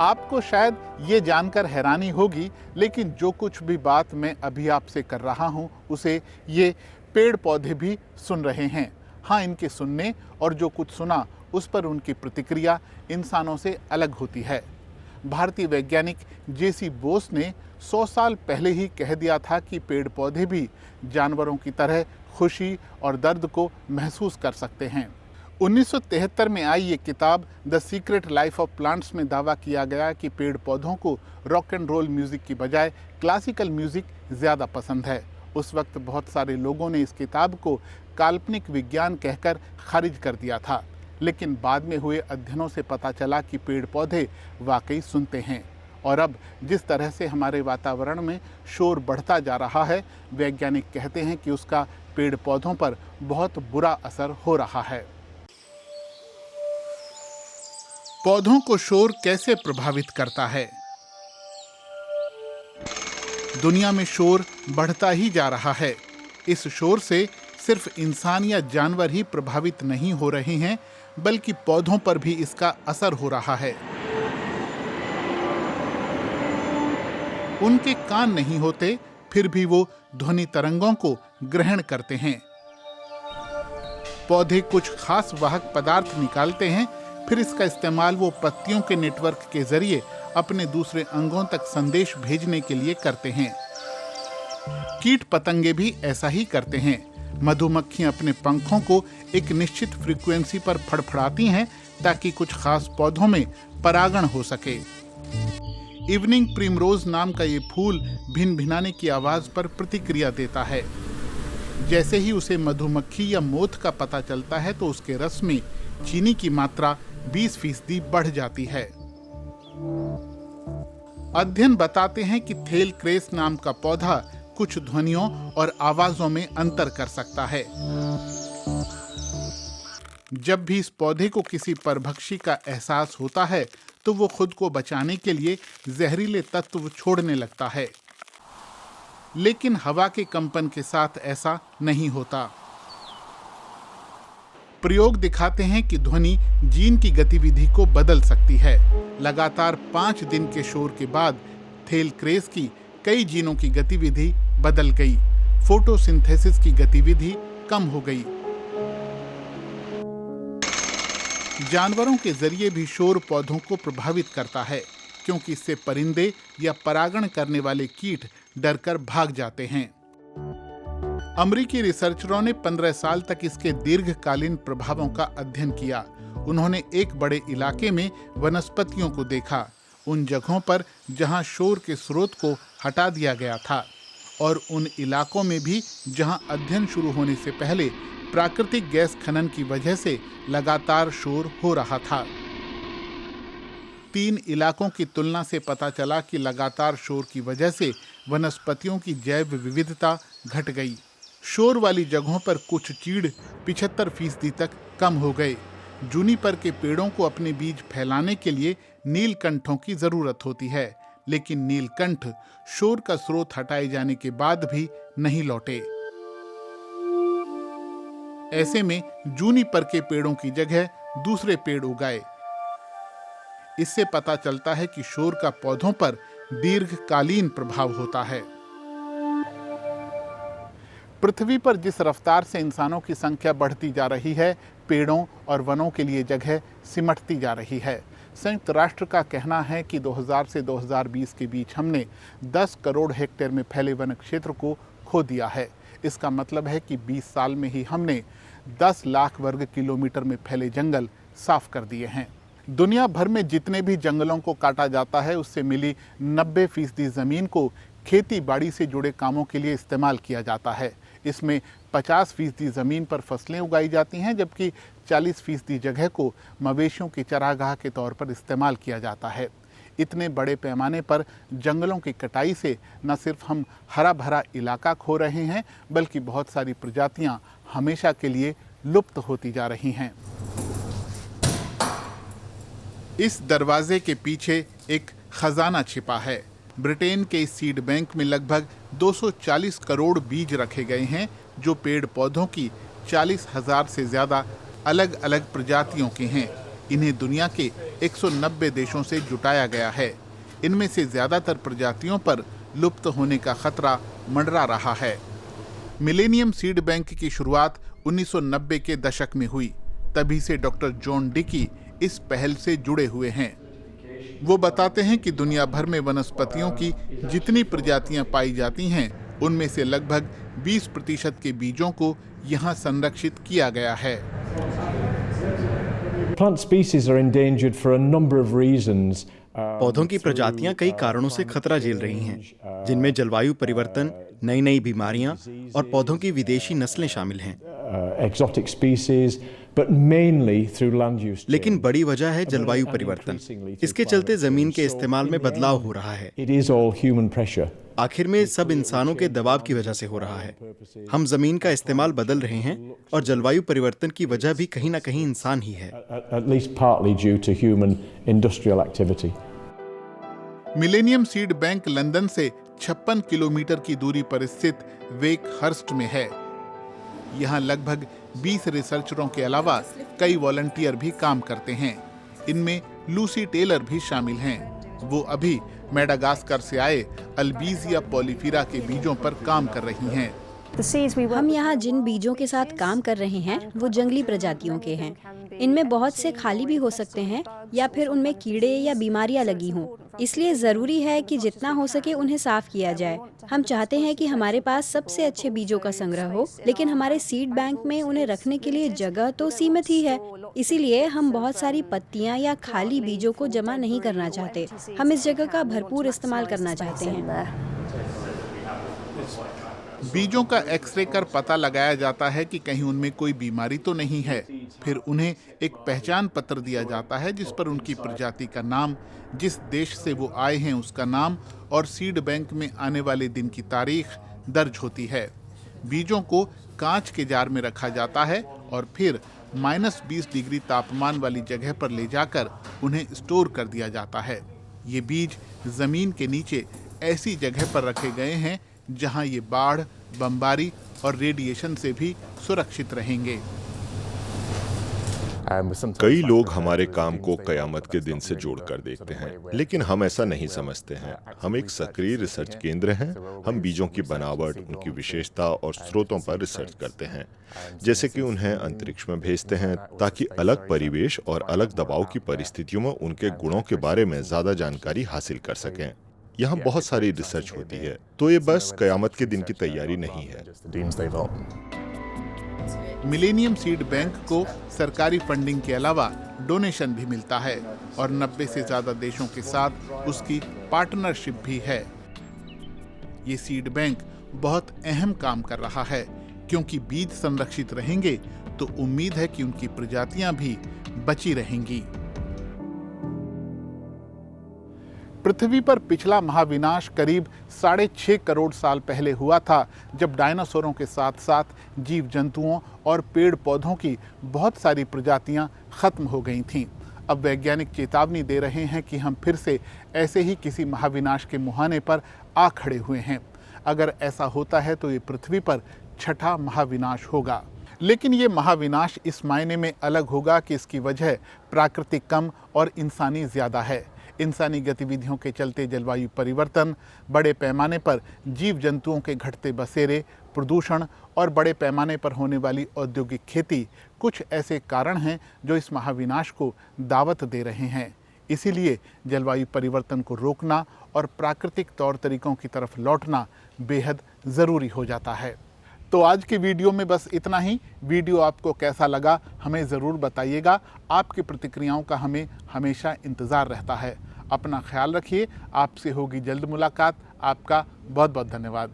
आपको शायद ये जानकर हैरानी होगी, लेकिन जो कुछ भी बात मैं अभी आपसे कर रहा हूँ उसे ये पेड़ पौधे भी सुन रहे हैं। हाँ, इनके सुनने और जो कुछ सुना उस पर उनकी प्रतिक्रिया इंसानों से अलग होती है। भारतीय वैज्ञानिक जेसी बोस ने 100 साल पहले ही कह दिया था कि पेड़ पौधे भी जानवरों की तरह खुशी और दर्द को महसूस कर सकते हैं। 1973 में आई ये किताब the secret life of plants में दावा किया गया कि पेड़ पौधों को रॉक एंड रोल म्यूजिक की बजाय क्लासिकल म्यूजिक ज़्यादा पसंद है। उस वक्त बहुत सारे लोगों ने इस किताब को काल्पनिक विज्ञान कहकर खारिज कर दिया था, लेकिन बाद में हुए अध्ययनों से पता चला कि पेड़ पौधे वाकई सुनते हैं। और अब जिस तरह से हमारे वातावरण में शोर बढ़ता जा रहा है, वैज्ञानिक कहते हैं कि उसका पेड़ पौधों पर बहुत बुरा असर हो रहा है। पौधों को शोर कैसे प्रभावित करता है? दुनिया में शोर बढ़ता ही जा रहा है। इस शोर से सिर्फ इंसान या जानवर ही प्रभावित नहीं हो रहे हैं, बल्कि पौधों पर भी इसका असर हो रहा है। उनके कान नहीं होते, फिर भी वो ध्वनि तरंगों को ग्रहण करते हैं। पौधे कुछ खास वाहक पदार्थ निकालते हैं, फिर इसका इस्तेमाल वो पत्तियों के नेटवर्क के जरिए अपने दूसरे अंगों तक संदेश भेजने के लिए करते हैं। कीट पतंगे भी ऐसा ही करते हैं। मधुमक्खियां अपने पंखों को एक निश्चित फ्रीक्वेंसी पर फड़फड़ाती हैं ताकि कुछ खास पौधों में परागण हो सके। इवनिंग प्रिमरोज नाम का ये फूल भिन-भिनाने की आवाज पर प्रतिक्रिया देता है। जैसे ही उसे मधुमक्खी या मोथ का पता चलता है तो उसके रस में चीनी की मात्रा 20% बढ़ जाती है। अध्ययन बताते हैं कि थेल क्रेस नाम का पौधा कुछ ध्वनियों और आवाजों में अंतर कर सकता है। जब भी इस पौधे को किसी परभक्षी का एहसास होता है तो वो खुद को बचाने के लिए जहरीले तत्व छोड़ने लगता है, लेकिन हवा के कंपन के साथ ऐसा नहीं होता। प्रयोग दिखाते हैं कि ध्वनि जीन की गतिविधि को बदल सकती है। लगातार 5 दिन के शोर के बाद थेल क्रेस की कई जीनों की गतिविधि बदल गई। फोटोसिंथेसिस की गतिविधि कम हो गई। जानवरों के जरिए भी शोर पौधों को प्रभावित करता है, क्योंकि इससे परिंदे या परागण करने वाले कीट डरकर भाग जाते हैं। अमेरिकी रिसर्चरों ने 15 साल तक इसके दीर्घकालीन प्रभावों का अध्ययन किया। उन्होंने एक बड़े इलाके में वनस्पतियों को देखा, उन जगहों पर जहां शोर के स्रोत को हटा दिया गया था, और उन इलाकों में भी जहां अध्ययन शुरू होने से पहले प्राकृतिक गैस खनन की वजह से लगातार शोर हो रहा था। 3 इलाकों की तुलना से पता चला कि लगातार शोर की वजह से वनस्पतियों की जैव विविधता घट गई। शोर वाली जगहों पर कुछ चीड़ 75% तक कम हो गए। जूनिपर के पेड़ों को अपने बीज फैलाने के लिए नीलकंठों की जरूरत होती है, लेकिन नीलकंठ शोर का स्रोत हटाए जाने के बाद भी नहीं लौटे। ऐसे में जूनिपर के पेड़ों की जगह दूसरे पेड़ उगाए। इससे पता चलता है कि शोर का पौधों पर दीर्घकालीन प्रभाव होता है। पृथ्वी पर जिस रफ्तार से इंसानों की संख्या बढ़ती जा रही है, पेड़ों और वनों के लिए जगह सिमटती जा रही है। संयुक्त राष्ट्र का कहना है कि 2000 से 2020 के बीच हमने 10 करोड़ हेक्टेयर में फैले वन क्षेत्र को खो दिया है। इसका मतलब है कि 20 साल में ही हमने 10 लाख वर्ग किलोमीटर में फैले जंगल साफ कर दिए हैं। दुनिया भर में जितने भी जंगलों को काटा जाता है, उससे मिली 90% ज़मीन को खेती बाड़ी से जुड़े कामों के लिए इस्तेमाल किया जाता है। इसमें 50% ज़मीन पर फसलें उगाई जाती हैं, जबकि 40% जगह को मवेशियों की चरागाह के तौर पर इस्तेमाल किया जाता है। इतने बड़े पैमाने पर जंगलों की कटाई से न सिर्फ हम हरा भरा इलाका खो रहे हैं, बल्कि बहुत सारी प्रजातियां हमेशा के लिए लुप्त होती जा रही हैं। इस दरवाजे के पीछे एक खजाना छिपा है। ब्रिटेन के इस सीड बैंक में लगभग 240 करोड़ बीज रखे गए हैं, जो पेड़ पौधों की 40,000 से ज़्यादा अलग अलग प्रजातियों के हैं। इन्हें दुनिया के 190 देशों से जुटाया गया है। इनमें से ज्यादातर प्रजातियों पर लुप्त होने का खतरा मंडरा रहा है। मिलेनियम सीड बैंक की शुरुआत 1990 के दशक में हुई। तभी से डॉक्टर जॉन डिकी इस पहल से जुड़े हुए हैं। वो बताते हैं कि दुनिया भर में वनस्पतियों की जितनी प्रजातियां पाई जाती हैं, उनमें से लगभग 20% के बीजों को यहाँ संरक्षित किया गया है। पौधों की प्रजातियां कई कारणों से खतरा झेल रही हैं, जिनमें जलवायु परिवर्तन, नई नई बीमारियां और पौधों की विदेशी नस्लें शामिल हैं। लेकिन बड़ी वजह है जलवायु परिवर्तन। इसके चलते जमीन के इस्तेमाल में बदलाव हो रहा है। आखिर में सब इंसानों के दबाव की वजह से हो रहा है। हम जमीन का इस्तेमाल बदल रहे हैं और जलवायु परिवर्तन की वजह भी कहीं ना कहीं इंसान ही है। मिलेनियम सीड बैंक लंदन से 56 किलोमीटर की दूरी पर स्थित वेकहर्स्ट में है। यहाँ लगभग 20 रिसर्चरों के अलावा कई वॉलंटियर भी काम करते हैं। इनमें लूसी टेलर भी शामिल हैं। वो अभी मेडागास्कर से आए अल्बीजिया पॉलीफेरा के बीजों पर काम कर रही हैं। हम यहाँ जिन बीजों के साथ काम कर रहे हैं वो जंगली प्रजातियों के हैं। इनमें बहुत से खाली भी हो सकते हैं या फिर उनमें कीड़े या बीमारियां लगी हों। इसलिए ज़रूरी है कि जितना हो सके उन्हें साफ किया जाए। हम चाहते हैं कि हमारे पास सबसे अच्छे बीजों का संग्रह हो, लेकिन हमारे सीड बैंक में उन्हें रखने के लिए जगह तो सीमित ही है। इसीलिए हम बहुत सारी पत्तियां या खाली बीजों को जमा नहीं करना चाहते। हम इस जगह का भरपूर इस्तेमाल करना चाहते हैं। बीजों का एक्सरे कर पता लगाया जाता है कि कहीं उनमें कोई बीमारी तो नहीं है। फिर उन्हें एक पहचान पत्र दिया जाता है जिस पर उनकी प्रजाति का नाम, जिस देश से वो आए हैं उसका नाम और सीड बैंक में आने वाले दिन की तारीख दर्ज होती है। बीजों को कांच के जार में रखा जाता है और फिर -20 डिग्री तापमान वाली जगह पर ले जाकर उन्हें स्टोर कर दिया जाता है। ये बीज जमीन के नीचे ऐसी जगह पर रखे गए हैं जहां ये बाढ़, बमबारी और रेडिएशन से भी सुरक्षित रहेंगे। कई लोग हमारे काम को कयामत के दिन से जोड़कर देखते हैं, लेकिन हम ऐसा नहीं समझते हैं। हम एक सक्रिय रिसर्च केंद्र हैं। हम बीजों की बनावट, उनकी विशेषता और स्रोतों पर रिसर्च करते हैं, जैसे कि उन्हें अंतरिक्ष में भेजते हैं ताकि अलग परिवेश और अलग दबाव की परिस्थितियों में उनके गुणों के बारे में ज्यादा जानकारी हासिल कर सकें। यहाँ बहुत सारी रिसर्च होती है, तो ये बस कयामत के दिन की तैयारी नहीं है। मिलेनियम सीड बैंक को सरकारी फंडिंग के अलावा डोनेशन भी मिलता है और 90 से ज्यादा देशों के साथ उसकी पार्टनरशिप भी है। ये सीड बैंक बहुत अहम काम कर रहा है, क्योंकि बीज संरक्षित रहेंगे तो उम्मीद है कि उनकी प्रजातियां भी बची रहेंगी। पृथ्वी पर पिछला महाविनाश करीब 6.5 करोड़ साल पहले हुआ था, जब डायनासोरों के साथ साथ जीव जंतुओं और पेड़ पौधों की बहुत सारी प्रजातियां खत्म हो गई थीं। अब वैज्ञानिक चेतावनी दे रहे हैं कि हम फिर से ऐसे ही किसी महाविनाश के मुहाने पर आ खड़े हुए हैं। अगर ऐसा होता है तो ये पृथ्वी पर छठा महाविनाश होगा। लेकिन ये महाविनाश इस मायने में अलग होगा कि इसकी वजह प्राकृतिक कम और इंसानी ज़्यादा है। इंसानी गतिविधियों के चलते जलवायु परिवर्तन, बड़े पैमाने पर जीव जंतुओं के घटते बसेरे, प्रदूषण और बड़े पैमाने पर होने वाली औद्योगिक खेती कुछ ऐसे कारण हैं जो इस महाविनाश को दावत दे रहे हैं। इसीलिए जलवायु परिवर्तन को रोकना और प्राकृतिक तौर तरीकों की तरफ लौटना बेहद ज़रूरी हो जाता है। तो आज के वीडियो में बस इतना ही। वीडियो आपको कैसा लगा हमें ज़रूर बताइएगा। आपकी प्रतिक्रियाओं का हमें हमेशा इंतज़ार रहता है। अपना ख्याल रखिए। आपसे होगी जल्द मुलाकात। आपका बहुत बहुत धन्यवाद।